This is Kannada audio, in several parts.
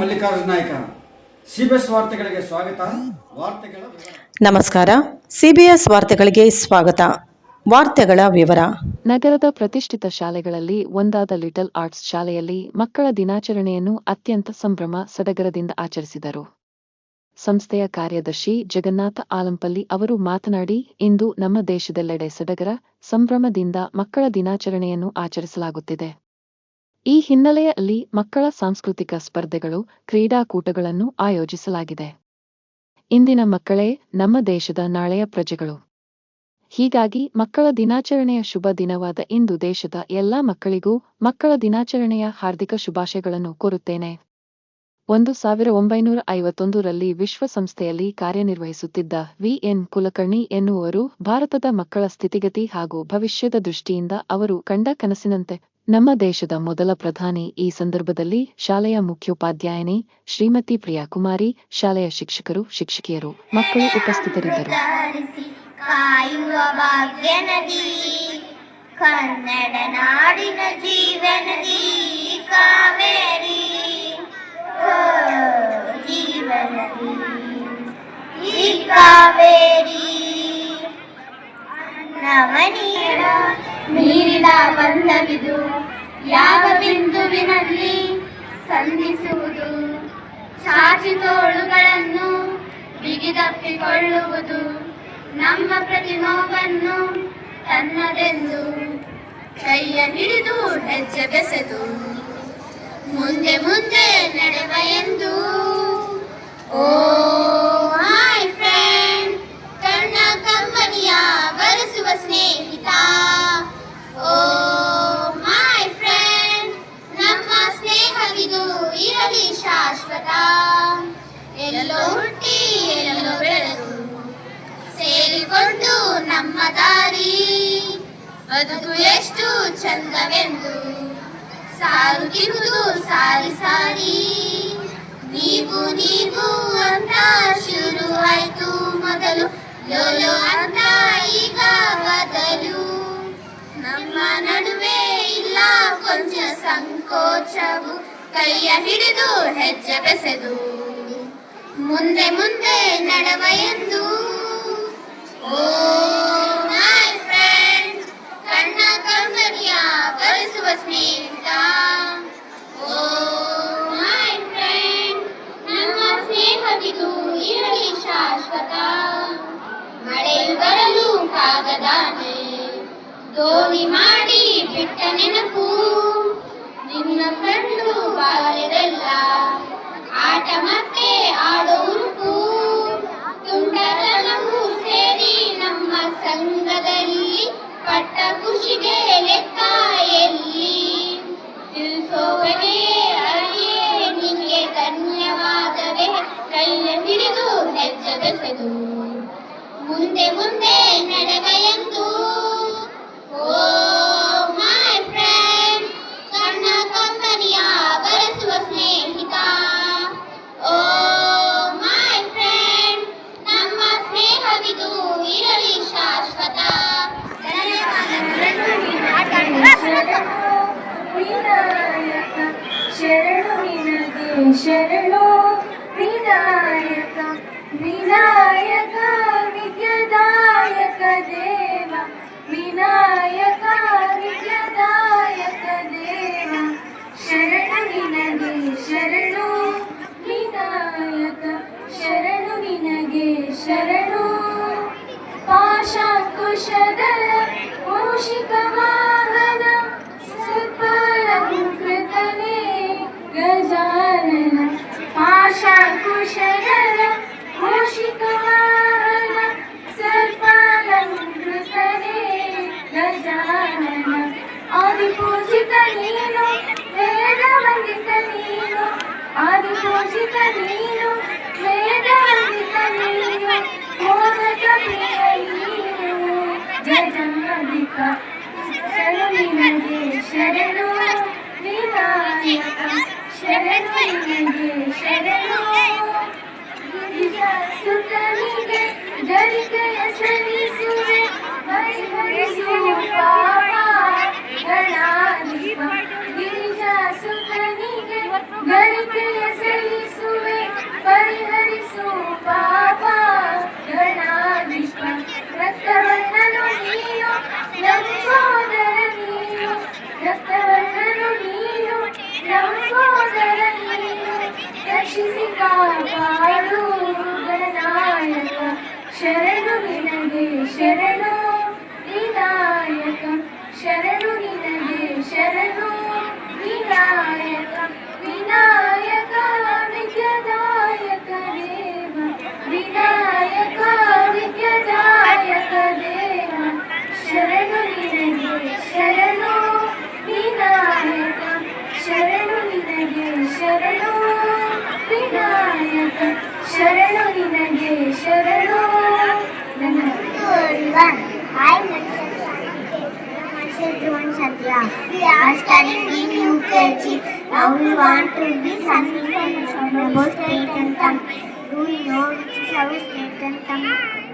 ಮಲ್ಲಿಕಾರ್ಜುನ ನಾಯ್ಕ. ಸಿಬಿಎಸ್ ವಾರ್ತೆಗಳಿಗೆ ಸ್ವಾಗತ. ವಾರ್ತೆಗಳ ವಿವರ. ನಮಸ್ಕಾರ. ಸಿಬಿಎಸ್ ವಾರ್ತೆಗಳಿಗೆ ಸ್ವಾಗತ. ವಾರ್ತೆಗಳ ವಿವರ. ನಗರದ ಪ್ರತಿಷ್ಠಿತ ಶಾಲೆಗಳಲ್ಲಿ ಒಂದಾದ ಲಿಟಲ್ ಆರ್ಟ್ಸ್ ಶಾಲೆಯಲ್ಲಿ ಮಕ್ಕಳ ದಿನಾಚರಣೆಯನ್ನು ಅತ್ಯಂತ ಸಂಭ್ರಮ ಸಡಗರದಿಂದ ಆಚರಿಸಿದರು. ಸಂಸ್ಥೆಯ ಕಾರ್ಯದರ್ಶಿ ಜಗನ್ನಾಥ ಆಲಂಪಲ್ಲಿ ಅವರು ಮಾತನಾಡಿ, ಇಂದು ನಮ್ಮ ದೇಶದೆಲ್ಲೆಡೆ ಸಡಗರ ಸಂಭ್ರಮದಿಂದ ಮಕ್ಕಳ ದಿನಾಚರಣೆಯನ್ನು ಆಚರಿಸಲಾಗುತ್ತಿದೆ. ಈ ಹಿನ್ನೆಲೆಯಲ್ಲಿ ಮಕ್ಕಳ ಸಾಂಸ್ಕೃತಿಕ ಸ್ಪರ್ಧೆಗಳು, ಕ್ರೀಡಾಕೂಟಗಳನ್ನು ಆಯೋಜಿಸಲಾಗಿದೆ. ಇಂದಿನ ಮಕ್ಕಳೇ ನಮ್ಮ ದೇಶದ ನಾಳೆಯ ಪ್ರಜೆಗಳು. ಹೀಗಾಗಿ ಮಕ್ಕಳ ದಿನಾಚರಣೆಯ ಶುಭ ದಿನವಾದ ಇಂದು ದೇಶದ ಎಲ್ಲಾ ಮಕ್ಕಳಿಗೂ ಮಕ್ಕಳ ದಿನಾಚರಣೆಯ ಹಾರ್ದಿಕ ಶುಭಾಶಯಗಳನ್ನು ಕೋರುತ್ತೇನೆ. 1951ರಲ್ಲಿ ವಿಶ್ವಸಂಸ್ಥೆಯಲ್ಲಿ ಕಾರ್ಯನಿರ್ವಹಿಸುತ್ತಿದ್ದ ವಿ.ಎನ್. ಕುಲಕರ್ಣಿ ಎನ್ನುವರು ಭಾರತದ ಮಕ್ಕಳ ಸ್ಥಿತಿಗತಿ ಹಾಗೂ ಭವಿಷ್ಯದ ದೃಷ್ಟಿಯಿಂದ ಅವರು ಕಂಡ ಕನಸಿನಂತೆ ನಮ್ಮ ದೇಶದ ಮೊದಲ ಪ್ರಧಾನಿ. ಈ ಸಂದರ್ಭದಲ್ಲಿ ಶಾಲೆಯ ಮುಖ್ಯೋಪಾಧ್ಯಾಯಿನಿ ಶ್ರೀಮತಿ ಪ್ರಿಯಾ ಕುಮಾರಿ, ಶಾಲೆಯ ಶಿಕ್ಷಕರು, ಶಿಕ್ಷಕಿಯರು, ಮಕ್ಕಳು ಉಪಸ್ಥಿತರಿದ್ದರು. ಕಾಯುವ ಭಾಗ್ಯನದಿ, ಕನ್ನಡ ನಾಡಿನ ಜೀವನದಿ ಕಾವೇರಿ, ಜೀವನದಿ ಈ ಕಾವೇರಿ. ನವನೀರ ನೀರಿನ ಬಂಧವಿದು ಯಾವ ಬಿಂದುವಿನಲ್ಲಿ ಸಂಧಿಸುವುದು, ಚಾಚಿ ತೋಳುಗಳನ್ನು ಬಿಗಿದಪ್ಪಿಕೊಳ್ಳುವುದು, ನಮ್ಮ ಪ್ರತಿ ನೋವನ್ನು ತನ್ನದೆಂದು ಕೈಯ ಹಿಡಿದು ಹೆಜ್ಜೆ ಬೆಸೆದು ಮುಂದೆ ಮುಂದೆ ನಡೆವ ಎಂದು. ಓ ಮೈ ಫ್ರೆಂಡ್, ಕಣ್ಣ ಕಂಬನಿಯ ಬರೆಸುವ ಸ್ನೇಹಿತ. ಓ ಮೈ ಫ್ರೆಂಡ್, ನಮ್ಮ ಸ್ನೇಹವಿದು ಇರಲಿ ಶಾಶ್ವತ. ಎಲ್ಲೋ ಹುಟ್ಟಿ ಎಲ್ಲೋ ಬೆಳೆದು ಸೇರಿಕೊಂಡು ನಮ್ಮ ದಾರಿ, ಬದುಕು ಎಷ್ಟು ಚಂದವೆಂದು ಸಾರುತ್ತಿರುವುದು ಸಾರಿ ಸಾರಿ. ನೀವು ನೀವು ಅಂತ ಶುರು ಆಯ್ತು ಮೊದಲು, ಲೋಲೋ ಅಂತ ಈಗ ಬದಲು. ನಮ್ಮ ನಡುವೆ ಇಲ್ಲ ಕೊಂಚ ಸಂಕೋಚವು, ಕೈಯ ಹಿಡಿದು ಹೆಜ್ಜೆ ಬೆಸೆದು ಮುಂದೆ ಮುಂದೆ ನಡೆವ ಎಂದು. ಓ ಮೈ ಫ್ರೆಂಡ್, ಕಣ್ಣ ಕಂಬನಿಯ ಬರೆಸುವ ಸ್ನೇಹಿತ. ಓ ಮೈ ಫ್ರೆಂಡ್, ನಮ್ಮ ಸ್ನೇಹವಿದು ಇರಲಿ ಶಾಶ್ವತ. ಮಳೆಯು ಬರಲು ಕಾಗದಾನೆ ದೋಣಿ ಮಾಡಿ ಬಿಟ್ಟ ನೆನಪು, ನಿನ್ನ ಕಂಡು ಬಾಲ್ಯದೆಲ್ಲ ಆಟ ಮತ್ತೆ ಆಡೋ ಉರುಪು. ತುಂಟತನವೂ ಸೇರಿ ನಮ್ಮ ಸಂಘದಲ್ಲಿ ಪಟ್ಟ ಖುಷಿಗೆ ಲೆಕ್ಕ ಎಲ್ಲಿ. ತಿಳಿಸೋವನೇ ಅರಿಯೇ ನಿಮಗೆ ಧನ್ಯವಾದವೇ, ಕೈಯ ಹಿಡಿದು ಹೆಜ್ಜೆ ಬೆಸೆದು ಮುಂದೆ ಮುಂದೆ ನಡೆವ ಎಂದು. ಓ ಮೈ ಫ್ರೆಂಡ್, ಕಣ್ಣ ಕಂಬನಿಯ ಬರೆಸುವ ಸ್ನೇಹಿತ. ಓ ಮೈ ಫ್ರೆಂಡ್, ನಮ್ಮ ಸ್ನೇಹವಿದು ಇರಲಿ ಶಾಶ್ವತ. ವಿನಾಯಕ ಶರಣು ನಿನಗೆ ಶರಣು, ವಿನಾಯಕ ವಿನಾಯಕ ವಿದ್ಯಾದಾಯಕ ದೇವ, ವಿನಾಯಕ ವಿದ್ಯಾದಾಯಕ ದೇವ, ಶರಣು ನಿನಗೆ ಶರಣು, ವಿನಾಯಕ ಶರಣು ನಿನಗೆ ಶರಣು. ಪಾಶಾಂಕುಶದ ಮೂಷಿಕ ವಾಹನ ಸರ್ಪಾಲಂಕೃತನೇ ಗಜಾನನ. ಪಾಶಾಂಕುಶದ ಮೂಷಿಕ ವಾಹನ ಸರ್ಪಾಲಂಕೃತನೇ ಗಜಾನನ. ಆದಿಪೂಜಿತ ನೀನು, ವೇದ ವಂದಿತ ನೀನು, ಆದಿಪೂಜಿತ ನೀನು, ವೇದ ವಂದಿತ ನೀನು, ಮೋದಕ ಪ್ರಿಯ ನೀನು, ಜಗನ್ನಾಧಿಕ ಶರಣು ನಿನಗೆ ಶರಣು, ವಿನಾಯಕ ಶರಣು ನಿನಗೆ ಶರಣು. ಸುತನಿಗೆ ಗರಿಕೆಯ ಸಲ್ಲಿಸುವೆ, ಪರಿಹರಿಸು ಪಾಪ ಗಣಾಧಿಪ. ಗಿರಿಜಾ ಸುತನಿಗೆ ಗರಿಕೆಯ ಸಲ್ಲಿಸುವೆ, ಶರಣು ವಿನಾಯಕ ಶರಣು ನಿನಗೆ ಶರಣು ವಿನಾಯಕ ವಿನಾಯಕ ವಿದ್ಯಾದಾಯಕ ದೇವ ವಿನಾಯಕ ವಿದ್ಯಾದಾಯಕ ದೇವ ಶರಣು ನಿನಗೆ ಶರಣು ವಿನಾಯಕ ಶರಣು ನಿನಗೆ ಶರಣು ವಿನಾಯಕ ಶರಣು ನಿನಗೆ ಶರಣು Hi, Satya. We are studying in UKG. Now we want to be something about state anthem. Do you know which is our state anthem?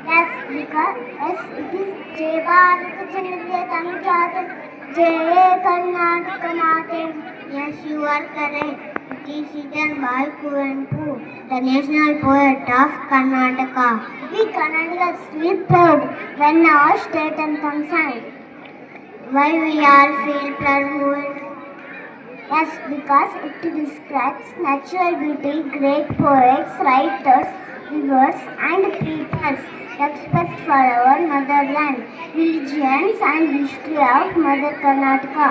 Yes, because it is Jai Bharat Janagya Tanujate Jai Karnataka Mate. Yes, you are correct. It is written by Kuvenpu, the national poet of Karnataka. We Kannadigas feel proud when our state anthem sang. Why we all feel proud movement? Yes, because it describes natural beauty, great poets, writers, rivers and peoples, respect for our motherland, religions and history of Mother Karnataka.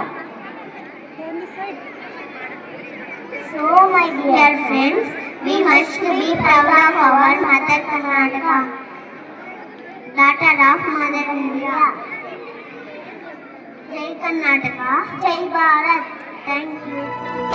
So, my dear friends, we must be proud of our Mother Karnataka, daughter of Mother India. Jai Karnataka, Jai Bharat. Thank you.